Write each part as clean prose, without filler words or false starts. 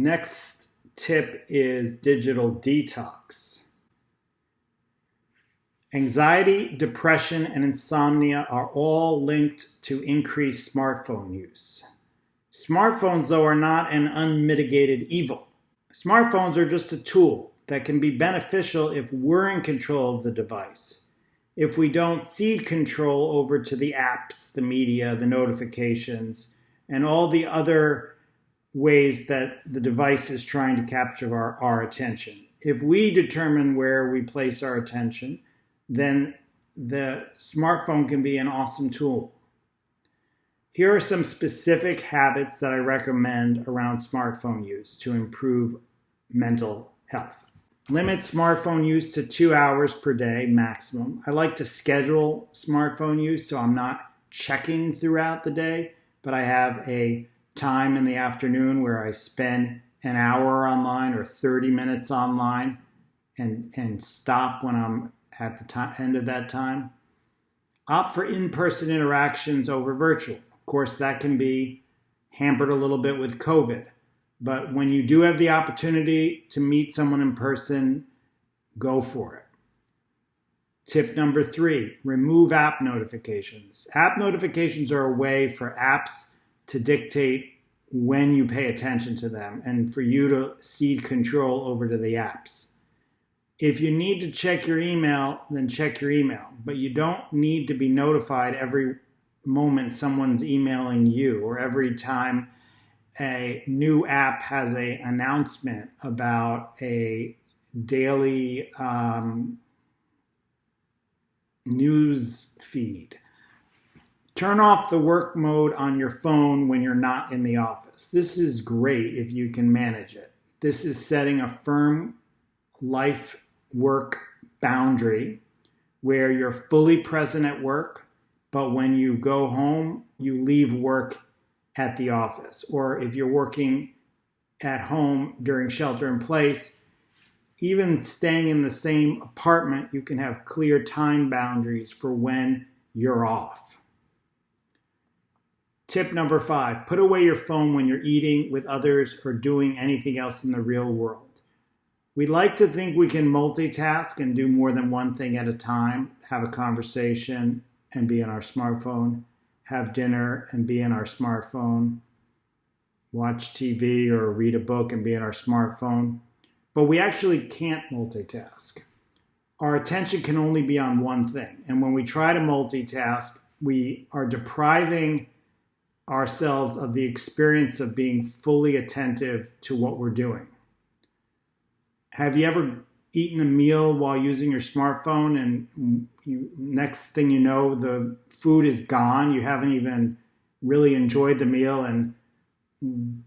Next tip is digital detox. Anxiety, depression, and insomnia are all linked to increased smartphone use. Smartphones, though, are not an unmitigated evil. Smartphones are just a tool that can be beneficial if we're in control of the device. If we don't cede control over to the apps, the media, the notifications, and all the other ways that the device is trying to capture our attention. If we determine where we place our attention, then the smartphone can be an awesome tool. Here are some specific habits that I recommend around smartphone use to improve mental health. Limit smartphone use to 2 hours per day maximum. I like to schedule smartphone use so I'm not checking throughout the day, but I have a time in the afternoon where I spend an hour online or 30 minutes online and stop when I'm at the end of that time. Opt for in-person interactions over virtual. Of course, that can be hampered a little bit with COVID. But when you do have the opportunity to meet someone in person, go for it. Tip number 3, remove app notifications. App notifications are a way for apps to dictate when you pay attention to them and for you to cede control over to the apps. If you need to check your email, then check your email. But you don't need to be notified every moment someone's emailing you or every time a new app has an announcement about a daily news feed. Turn off the work mode on your phone when you're not in the office. This is great if you can manage it. This is setting a firm life-work boundary where you're fully present at work, but when you go home, you leave work at the office. Or if you're working at home during shelter in place, even staying in the same apartment, you can have clear time boundaries for when you're off. Tip number 5, put away your phone when you're eating with others or doing anything else in the real world. We like to think we can multitask and do more than one thing at a time, have a conversation and be on our smartphone, have dinner and be in our smartphone, watch TV or read a book and be in our smartphone. But we actually can't multitask. Our attention can only be on one thing. And when we try to multitask, we are depriving ourselves of the experience of being fully attentive to what we're doing. Have you ever eaten a meal while using your smartphone and next thing you know, the food is gone? You haven't even really enjoyed the meal and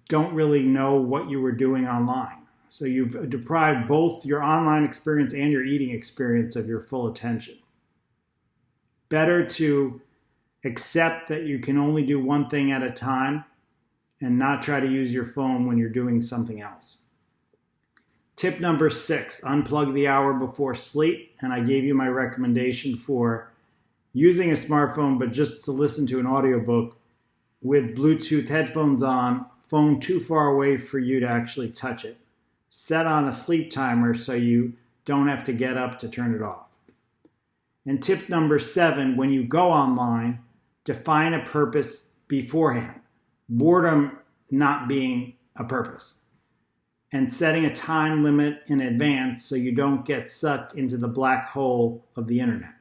don't really know what you were doing online. So you've deprived both your online experience and your eating experience of your full attention. Better to accept that you can only do one thing at a time and not try to use your phone when you're doing something else. Tip number 6, unplug the hour before sleep. And I gave you my recommendation for using a smartphone, but just to listen to an audiobook with Bluetooth headphones on, phone too far away for you to actually touch it. Set on a sleep timer so you don't have to get up to turn it off. And tip number 7, when you go online, define a purpose beforehand. Boredom not being a purpose. And setting a time limit in advance so you don't get sucked into the black hole of the internet.